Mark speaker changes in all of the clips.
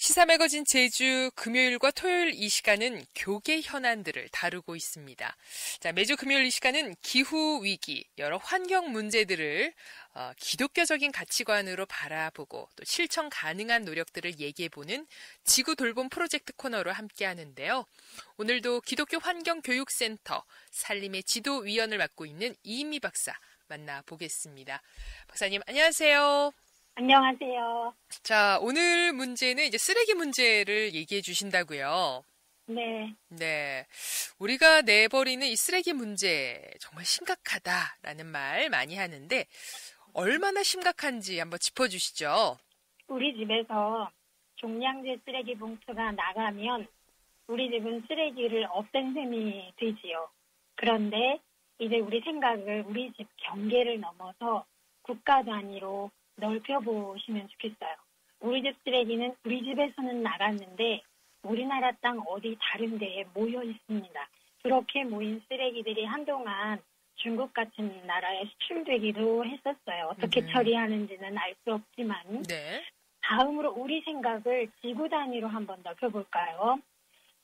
Speaker 1: 시사 매거진 제주 금요일과 토요일 이 시간은 교계 현안들을 다루고 있습니다. 자, 매주 금요일 이 시간은 기후 위기, 여러 환경 문제들을 기독교적인 가치관으로 바라보고 또 실천 가능한 노력들을 얘기해보는 지구 돌봄 프로젝트 코너로 함께 하는데요. 오늘도 기독교 환경교육센터 산림의 지도위원을 맡고 있는 이인미 박사 만나보겠습니다. 박사님, 안녕하세요.
Speaker 2: 안녕하세요.
Speaker 1: 자, 오늘 문제는 이제 쓰레기 문제를 얘기해 주신다고요.
Speaker 2: 네.
Speaker 1: 네. 우리가 내버리는 이 쓰레기 문제 정말 심각하다라는 말 많이 하는데 얼마나 심각한지 한번 짚어주시죠.
Speaker 2: 우리 집에서 종량제 쓰레기 봉투가 나가면 우리 집은 쓰레기를 없앤 셈이 되지요. 그런데 이제 우리 생각을 우리 집 경계를 넘어서 국가 단위로 넓혀보시면 좋겠어요. 우리 집 쓰레기는 우리 집에서는 나갔는데 우리나라 땅 어디 다른 데에 모여 있습니다. 그렇게 모인 쓰레기들이 한동안 중국 같은 나라에 수출되기도 했었어요. 어떻게 처리하는지는 알 수 없지만.
Speaker 1: 네.
Speaker 2: 다음으로 우리 생각을 지구 단위로 한번 넓혀볼까요?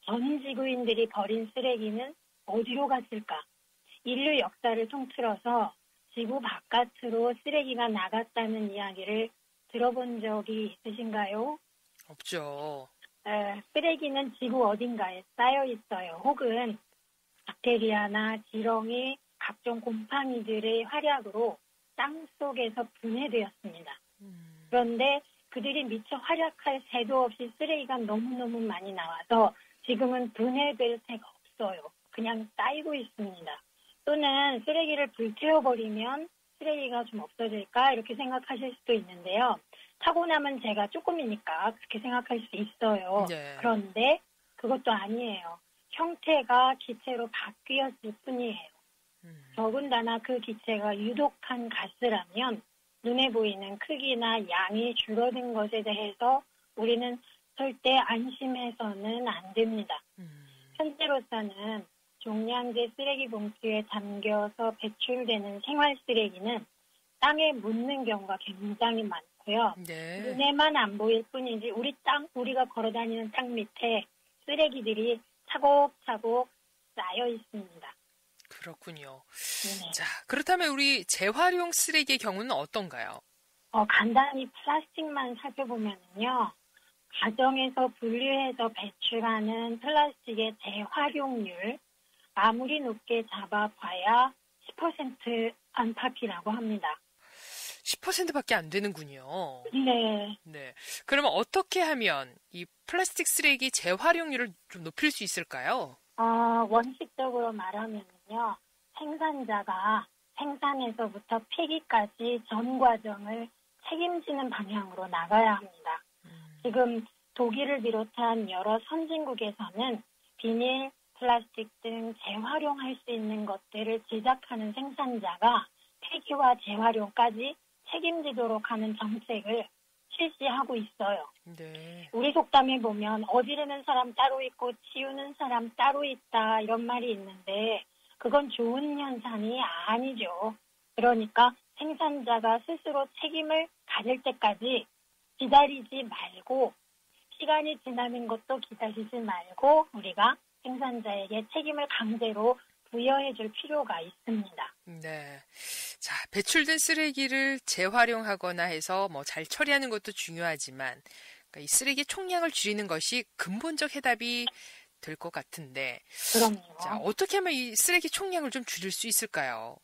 Speaker 2: 전 지구인들이 버린 쓰레기는 어디로 갔을까? 인류 역사를 통틀어서 지구 바깥으로 쓰레기가 나갔다는 이야기를 들어본 적이 있으신가요?
Speaker 1: 없죠.
Speaker 2: 쓰레기는 지구 어딘가에 쌓여 있어요. 혹은 박테리아나 지렁이, 각종 곰팡이들의 활약으로 땅 속에서 분해되었습니다. 그런데 그들이 미처 활약할 새도 없이 쓰레기가 너무너무 많이 나와서 지금은 분해될 새가 없어요. 그냥 쌓이고 있습니다. 또는 쓰레기를 불태워버리면 쓰레기가 좀 없어질까 이렇게 생각하실 수도 있는데요. 타고남은 제가 조금이니까 그렇게 생각할 수 있어요.
Speaker 1: 네.
Speaker 2: 그런데 그것도 아니에요. 형태가 기체로 바뀌었을 뿐이에요. 더군다나 그 기체가 유독한 가스라면 눈에 보이는 크기나 양이 줄어든 것에 대해서 우리는 절대 안심해서는 안 됩니다. 현재로서는 종량제 쓰레기 봉투에 담겨서 배출되는 생활 쓰레기는 땅에 묻는 경우가 굉장히 많고요.
Speaker 1: 네.
Speaker 2: 눈에만 안 보일 뿐이지 우리가 걸어다니는 땅 밑에 쓰레기들이 차곡차곡 쌓여 있습니다.
Speaker 1: 그렇군요.
Speaker 2: 네.
Speaker 1: 자, 그렇다면 우리 재활용 쓰레기의 경우는 어떤가요?
Speaker 2: 간단히 플라스틱만 살펴보면요. 가정에서 분류해서 배출하는 플라스틱의 재활용률 아무리 높게 잡아봐야 10% 안팎이라고 합니다.
Speaker 1: 10%밖에 안 되는군요.
Speaker 2: 네.
Speaker 1: 네. 그러면 어떻게 하면 이 플라스틱 쓰레기 재활용률을 좀 높일 수 있을까요?
Speaker 2: 원칙적으로 말하면요. 생산자가 생산에서부터 폐기까지 전 과정을 책임지는 방향으로 나가야 합니다. 지금 독일을 비롯한 여러 선진국에서는 비닐, 플라스틱 등 재활용할 수 있는 것들을 제작하는 생산자가 폐기와 재활용까지 책임지도록 하는 정책을 실시하고 있어요.
Speaker 1: 네.
Speaker 2: 우리 속담에 보면 어지르는 사람 따로 있고 치우는 사람 따로 있다 이런 말이 있는데 그건 좋은 현상이 아니죠. 그러니까 생산자가 스스로 책임을 가질 때까지 기다리지 말고 시간이 지나는 것도 기다리지 말고 우리가 생산자에게 책임을 강제로 부여해 줄 필요가 있습니다.
Speaker 1: 네. 자, 배출된 쓰레기를 재활용하거나 해서 잘 처리하는 것도 중요하지만 그러니까 이 쓰레기 총량을 줄이는 것이 근본적 해답이 될 것 같은데.
Speaker 2: 그럼요.
Speaker 1: 자, 어떻게 하면 이 쓰레기 총량을 좀 줄일 수 있을까요?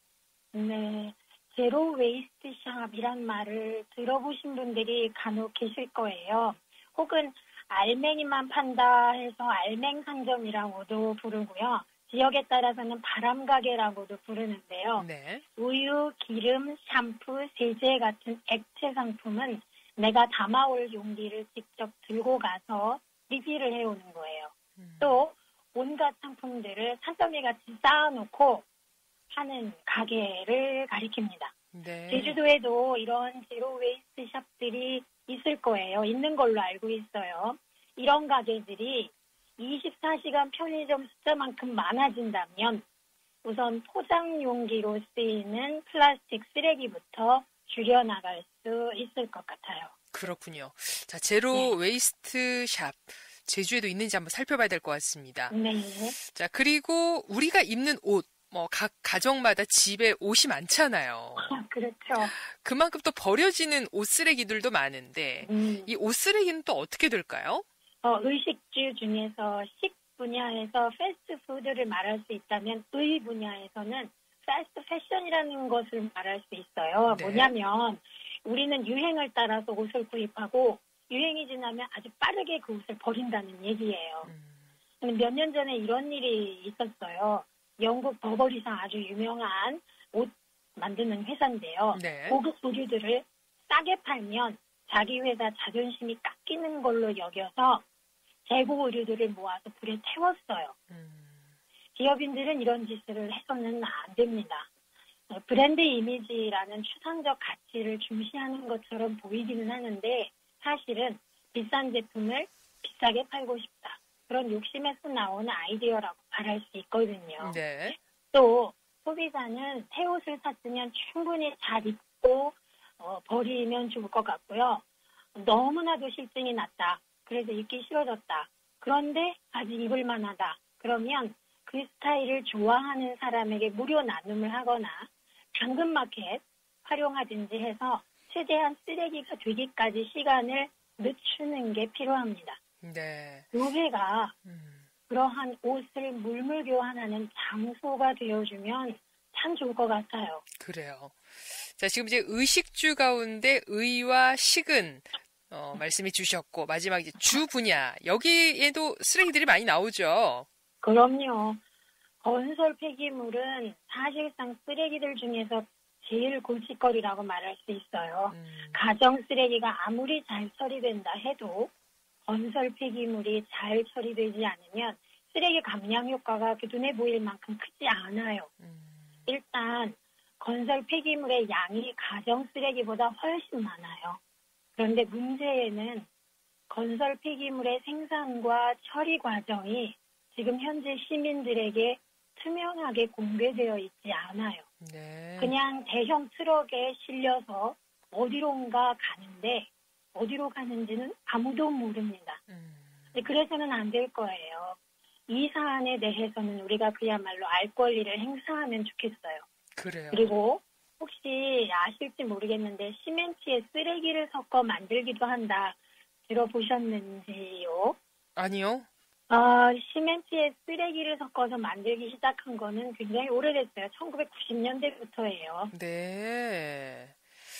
Speaker 2: 네. 제로 웨이스트 샵이란 말을 들어보신 분들이 간혹 계실 거예요. 혹은 알맹이만 판다 해서 알맹 상점이라고도 부르고요. 지역에 따라서는 바람가게라고도 부르는데요.
Speaker 1: 네.
Speaker 2: 우유, 기름, 샴푸, 세제 같은 액체 상품은 내가 담아올 용기를 직접 들고 가서 리필을 해오는 거예요. 또 온갖 상품들을 산더미같이 쌓아놓고 하는 가게를 가리킵니다.
Speaker 1: 네.
Speaker 2: 제주도에도 이런 제로 웨이스트 샵들이 있을 거예요. 있는 걸로 알고 있어요. 이런 가게들이 24시간 편의점 숫자만큼 많아진다면 우선 포장 용기로 쓰이는 플라스틱 쓰레기부터 줄여나갈 수 있을 것 같아요.
Speaker 1: 그렇군요. 자, 제로 웨이스트 샵. 제주에도 있는지 한번 살펴봐야 될 것 같습니다.
Speaker 2: 네.
Speaker 1: 자, 그리고 우리가 입는 옷, 뭐, 각 가정마다 집에 옷이 많잖아요.
Speaker 2: 그렇죠.
Speaker 1: 그만큼 또 버려지는 옷 쓰레기들도 많은데, 이 옷 쓰레기는 또 어떻게 될까요?
Speaker 2: 의식주 중에서 식 분야에서 패스트푸드를 말할 수 있다면 의 분야에서는 패스트 패션이라는 것을 말할 수 있어요.
Speaker 1: 네.
Speaker 2: 뭐냐면 우리는 유행을 따라서 옷을 구입하고 유행이 지나면 아주 빠르게 그 옷을 버린다는 얘기예요. 몇 년 전에 이런 일이 있었어요. 영국 버버리상 아주 유명한 옷 만드는 회사인데요.
Speaker 1: 네.
Speaker 2: 고급 의류들을 싸게 팔면 자기 회사 자존심이 깎이는 걸로 여겨서 재고 의류들을 모아서 불에 태웠어요. 기업인들은 이런 짓을 해서는 안 됩니다. 브랜드 이미지라는 추상적 가치를 중시하는 것처럼 보이기는 하는데 사실은 비싼 제품을 비싸게 팔고 싶다. 그런 욕심에서 나오는 아이디어라고 말할 수 있거든요.
Speaker 1: 네.
Speaker 2: 또 소비자는 새 옷을 샀으면 충분히 잘 입고 버리면 좋을 것 같고요. 너무나도 실증이 났다. 그래서 입기 싫어졌다. 그런데 아직 입을 만하다. 그러면 그 스타일을 좋아하는 사람에게 무료 나눔을 하거나 당근마켓 활용하든지 해서 최대한 쓰레기가 되기까지 시간을 늦추는 게 필요합니다.
Speaker 1: 네.
Speaker 2: 교회가 그러한 옷을 물물 교환하는 장소가 되어주면 참 좋을 것 같아요.
Speaker 1: 그래요. 자, 지금 이제 의식주 가운데 의와 식은 말씀해 주셨고, 마지막 이제 주 분야, 여기에도 쓰레기들이 많이 나오죠?
Speaker 2: 그럼요. 건설 폐기물은 사실상 쓰레기들 중에서 제일 골칫거리라고 말할 수 있어요. 가정 쓰레기가 아무리 잘 처리된다 해도 건설 폐기물이 잘 처리되지 않으면 쓰레기 감량 효과가 눈에 보일 만큼 크지 않아요. 일단 건설 폐기물의 양이 가정 쓰레기보다 훨씬 많아요. 그런데 문제는 건설 폐기물의 생산과 처리 과정이 지금 현재 시민들에게 투명하게 공개되어 있지 않아요.
Speaker 1: 네.
Speaker 2: 그냥 대형 트럭에 실려서 어디론가 가는데 어디로 가는지는 아무도 모릅니다. 그래서는 안 될 거예요. 이 사안에 대해서는 우리가 그야말로 알 권리를 행사하면 좋겠어요.
Speaker 1: 그래요.
Speaker 2: 그리고 혹시 아실지 모르겠는데 시멘트에 쓰레기를 섞어 만들기도 한다. 들어보셨는지요?
Speaker 1: 아니요.
Speaker 2: 시멘트에 쓰레기를 섞어서 만들기 시작한 거는 굉장히 오래됐어요. 1990년대부터예요.
Speaker 1: 네.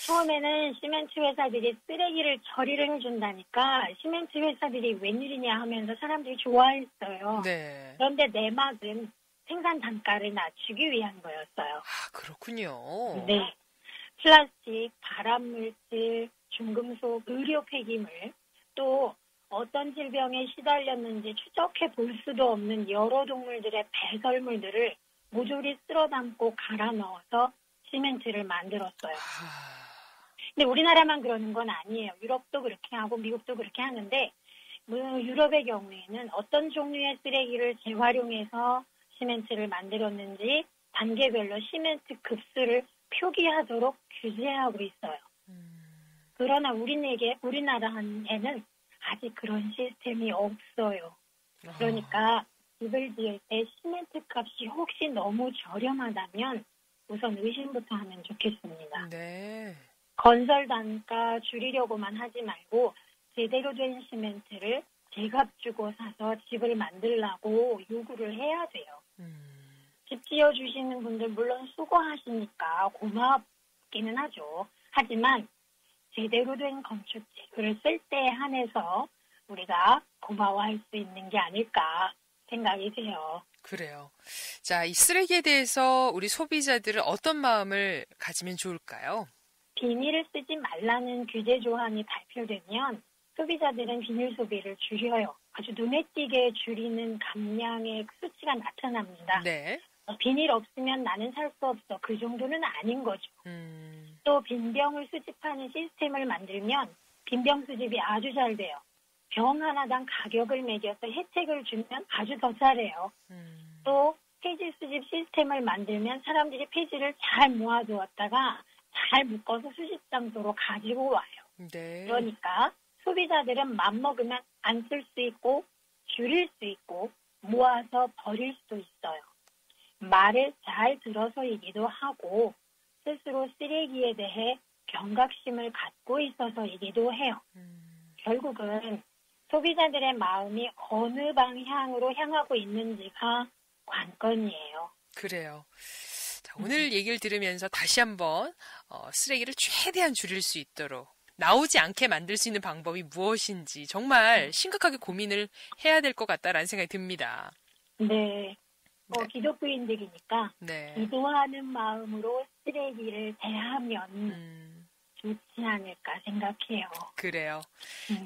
Speaker 2: 처음에는 시멘트 회사들이 쓰레기를 처리를 해준다니까 시멘트 회사들이 웬일이냐 하면서 사람들이 좋아했어요.
Speaker 1: 네.
Speaker 2: 그런데 내막은 생산 단가를 낮추기 위한 거였어요.
Speaker 1: 아, 그렇군요.
Speaker 2: 네. 플라스틱, 발암물질, 중금속, 의료 폐기물, 또 어떤 질병에 시달렸는지 추적해 볼 수도 없는 여러 동물들의 배설물들을 모조리 쓸어 담고 갈아 넣어서 시멘트를 만들었어요. 근데 우리나라만 그러는 건 아니에요. 유럽도 그렇게 하고 미국도 그렇게 하는데 유럽의 경우에는 어떤 종류의 쓰레기를 재활용해서 시멘트를 만들었는지 단계별로 시멘트 급수를 표기하도록 규제하고 있어요. 그러나 우리나라에는 아직 그런 시스템이 없어요. 그러니까 집을 지을 때 시멘트 값이 혹시 너무 저렴하다면 우선 의심부터 하면 좋겠습니다.
Speaker 1: 네.
Speaker 2: 건설 단가 줄이려고만 하지 말고 제대로 된 시멘트를 제값 주고 사서 집을 만들라고 요구를 해야 돼요. 집 지어주시는 분들 물론 수고하시니까 고맙기는 하죠. 하지만 제대로 된 건축 재료를 쓸 때에 한해서 우리가 고마워할 수 있는 게 아닐까 생각이 돼요.
Speaker 1: 그래요. 자, 이 쓰레기에 대해서 우리 소비자들은 어떤 마음을 가지면 좋을까요?
Speaker 2: 비닐을 쓰지 말라는 규제 조항이 발표되면 소비자들은 비닐 소비를 줄여요. 아주 눈에 띄게 줄이는 감량의 수치가 나타납니다.
Speaker 1: 네.
Speaker 2: 비닐 없으면 나는 살 수 없어. 그 정도는 아닌 거죠. 또 빈병을 수집하는 시스템을 만들면 빈병 수집이 아주 잘 돼요. 병 하나당 가격을 매겨서 혜택을 주면 아주 더 잘해요. 또 폐지 수집 시스템을 만들면 사람들이 폐지를 잘 모아두었다가 잘 묶어서 수집 장소로 가지고 와요.
Speaker 1: 네.
Speaker 2: 그러니까 소비자들은 맘먹으면 안 쓸 수 있고 줄일 수 있고 모아서 버릴 수 있어요. 말을 잘 들어서이기도 하고 스스로 쓰레기에 대해 경각심을 갖고 있어서이기도 해요. 결국은 소비자들의 마음이 어느 방향으로 향하고 있는지가 관건이에요.
Speaker 1: 그래요. 자, 오늘 얘기를 들으면서 다시 한번 쓰레기를 최대한 줄일 수 있도록 나오지 않게 만들 수 있는 방법이 무엇인지 정말 심각하게 고민을 해야 될 것 같다라는 생각이 듭니다.
Speaker 2: 네. 기독교인들이니까
Speaker 1: 네.
Speaker 2: 기도하는 마음으로 쓰레기를 대하면 좋지 않을까 생각해요.
Speaker 1: 그래요.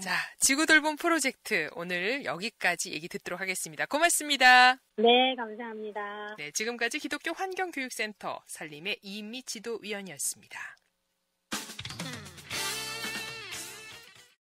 Speaker 1: 자, 지구돌봄 프로젝트 오늘 여기까지 얘기 듣도록 하겠습니다. 고맙습니다.
Speaker 2: 네, 감사합니다.
Speaker 1: 네, 지금까지 기독교 환경교육센터 산림의 이미 지도위원이었습니다.